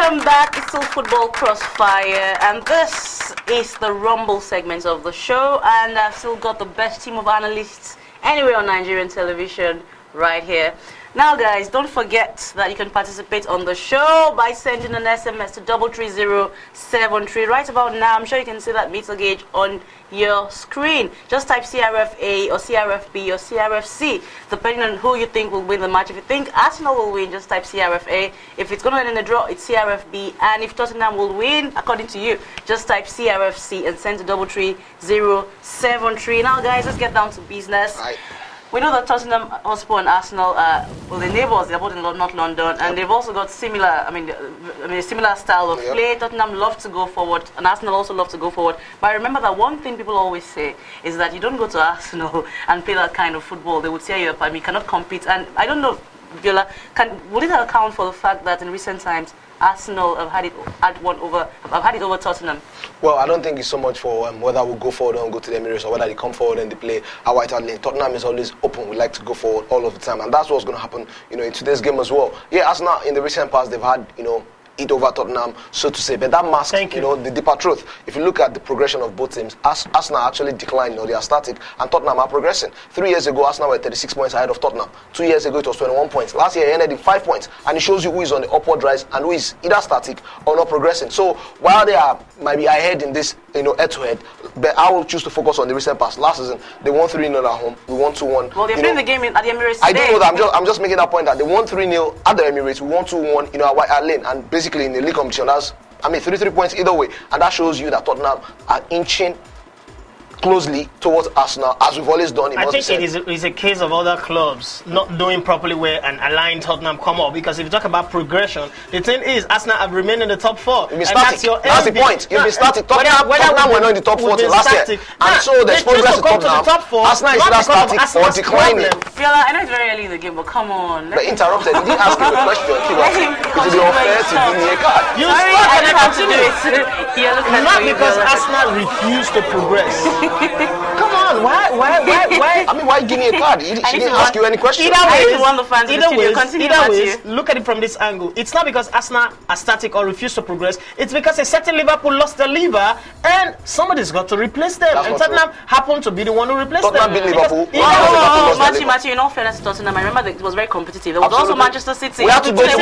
Welcome back. It's still Football Crossfire, and this is the Rumble segment of the show. And I've still got the best team of analysts anywhere on Nigerian television right here. Now, guys, don't forget that you can participate on the show by sending an SMS to 33073. Right about now, I'm sure you can see that meter gauge on your screen. Just type CRFA or CRFB or CRFC, depending on who you think will win the match. If you think Arsenal will win, just type CRFA. If it's going to end in a draw, it's CRFB. And if Tottenham will win, according to you, just type CRFC and send to 33073. Now, guys, let's get down to business. We know that Tottenham Hotspur and Arsenal are, well, the neighbours. They're both in North London, and they've also got similar, a similar style of play. Tottenham love to go forward, and Arsenal also love to go forward. But I remember that one thing people always say is that you don't go to Arsenal and play that kind of football. They would tear you up. You cannot compete. And I don't know, Viola, would it account for the fact that in recent times Arsenal have had it over Tottenham? Well, I don't think it's so much for whether we go forward or go to the Emirates, or whether they come forward and they play a White Hart Lane. Tottenham is always open. We like to go forward all of the time, and that's what's going to happen, in today's game as well. Yeah, Arsenal in the recent past they've had, it over Tottenham, so to say. But that masks, the deeper truth. If you look at the progression of both teams, Arsenal actually declined, they are static, and Tottenham are progressing. 3 years ago, Arsenal were 36 points ahead of Tottenham. 2 years ago, it was 21 points. Last year, it ended in 5 points, and it shows you who is on the upward rise and who is either static or not progressing. So while they might be ahead in this, head-to-head, but I will choose to focus on the recent past. Last season, they won 3-0 at home. We won 2-1. Well, they're playing the game at the Emirates today. I do know that. I'm just making that point that they won 3-0 at the Emirates. We won 2-1, at White Hart Lane, and basically in the league competition. That's 33 points either way, and that shows you that Tottenham are inching closely towards Arsenal, as we've always done. I think it is a case of other clubs not doing properly well and allowing Tottenham come up. Because if you talk about progression, the thing is Arsenal have remained in the top 4. You've been static. That's the point. You've been static. Tottenham were not in the top 4 till last year, and so there's progress to Tottenham. Arsenal is either static or declining. Fiola, I know it's very early in the game, but come on. But interrupted. You didn't ask him a question. It would be unfair to give me a card. Not because Arsenal refused to progress. Come on, why? Why give me a card? She didn't ask you any question. Either ways, look at it from this angle. It's not because Arsenal are static or refuse to progress. It's because a certain Liverpool lost their liver, and somebody's got to replace them. And Tottenham happened to be the one who replaced them. Tottenham beat Liverpool. Matthew, in all fairness to Tottenham, I remember that it was very competitive. There was also Manchester City. We had to go to the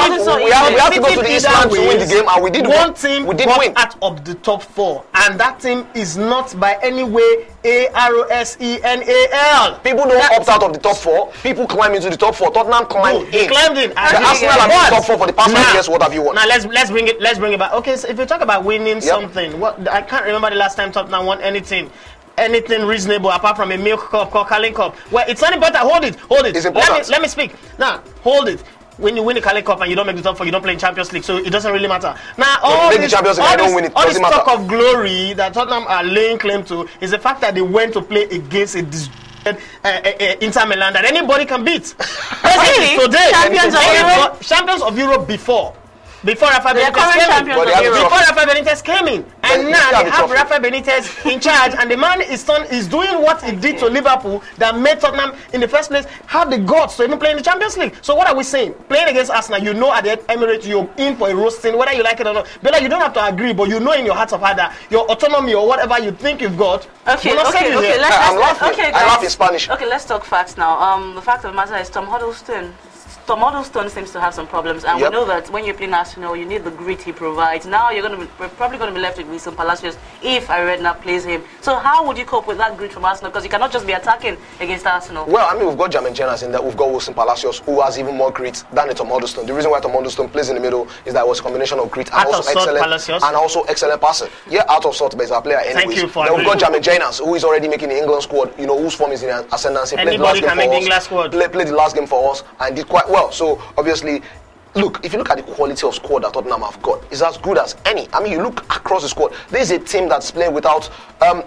Eastland to win the game, and we did win. One team got out of the top 4, and that team is not by any way AROSENAL. People don't opt out of the top 4. People climb into the top 4. Tottenham climbed in. They climbed in. The Arsenal have been top 4 for the past 5 years. What have you won? Now let's bring it back. Okay, so if you talk about winning something, I can't remember the last time Tottenham won anything reasonable apart from a milk cup called Carling Cup. Well, it's not important. Hold it. It's important. Let me speak. Now, hold it. When you win the Carling Cup and you don't make the top 4, you don't play in Champions League, so it doesn't really matter. Now, all this talk of glory that Tottenham are laying claim to is the fact that they went to play against a Inter Milan that anybody can beat. Today, champions of Europe before Rafa Benitez came in, and now they have Rafa Benitez in charge, and the man is doing what he did to Liverpool that made Tottenham in the first place have the guts to even play in the Champions League. So what are we saying? Playing against Arsenal, at the Emirates you're in for a roasting, whether you like it or not. Bella, you don't have to agree, but in your heart of heart that your autonomy or whatever you think you've got. Okay, I'm laughing. I laugh in Spanish. Okay, let's talk facts now. The fact of the matter is Tom Huddlestone seems to have some problems, and we know that when you're playing Arsenal, you need the grit he provides. Now we're probably going to be left with Wilson Palacios if Aredna plays him. So how would you cope with that grit from Arsenal? Because you cannot just be attacking against Arsenal. Well, we've got Jermaine Jenas in there. We've got Wilson Palacios, who has even more grit than Tom Huddlestone. The reason why Tom Huddlestone plays in the middle is that it was a combination of grit and also excellent passing. Yeah, out of sort, but he's a player anyways. Thank you for Then we've got Jermaine Jenas, who is already making the England squad. Whose form is in ascendancy. Anybody can make the England squad. Played the last game for us and did quite well. So obviously, look, if you look at the quality of squad that Tottenham have got, it's as good as any. You look across the squad. There is a team that's playing without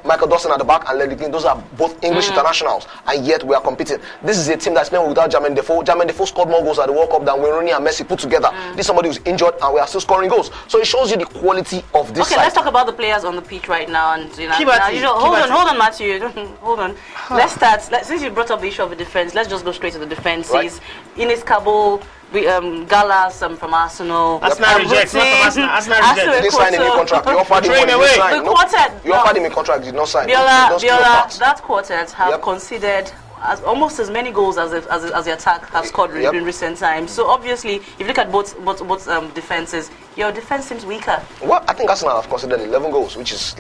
Michael Dawson at the back and Ledley King. Those are both English internationals, and yet we are competing. This is a team that's playing without Jermaine Defoe. Jermaine Defoe scored more goals at the World Cup than Rooney and Messi put together. This is somebody who's injured, and we are still scoring goals. So it shows you the quality of this side. Let's talk about the players on the pitch right now. And hold on, Matthew. Hold on. Let's start. Since you brought up the issue of the defense, let's just go straight to the defenses. Ines Kabul Gallas from Arsenal. Arsenal rejects, not from Arsenal. Arsenal rejects. They didn't sign a new contract. You offered him money, you sign. The quartet. You offered him a contract, did not sign. Biola, that quartet have conceded almost as many goals as the attack have scored in recent times. So obviously, if you look at both defenses, your defense seems weaker. Well, I think Arsenal have considered 11 goals, which is